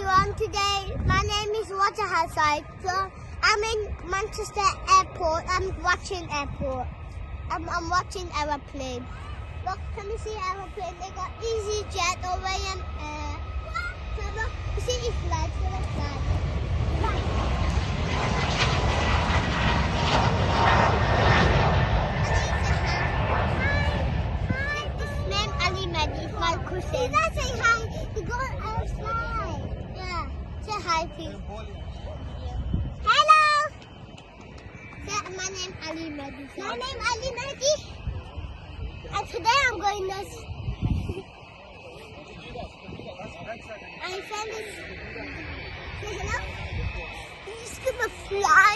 everyone. Today, my name is Wajahat Syed. So I'm in Manchester Airport. I'm watching airport. I'm watching aeroplane. Look, can you see aeroplane? They got EasyJet or Ryanair. So look, you see it flies. So let's fly. My cousin. Let's say hi. We go outside. Yeah. Say hi, please. Hello. Say, my name Ali Mehdi. My name Ali Mehdi. And today I'm going to. My friend is. Say hello. He's gonna fly.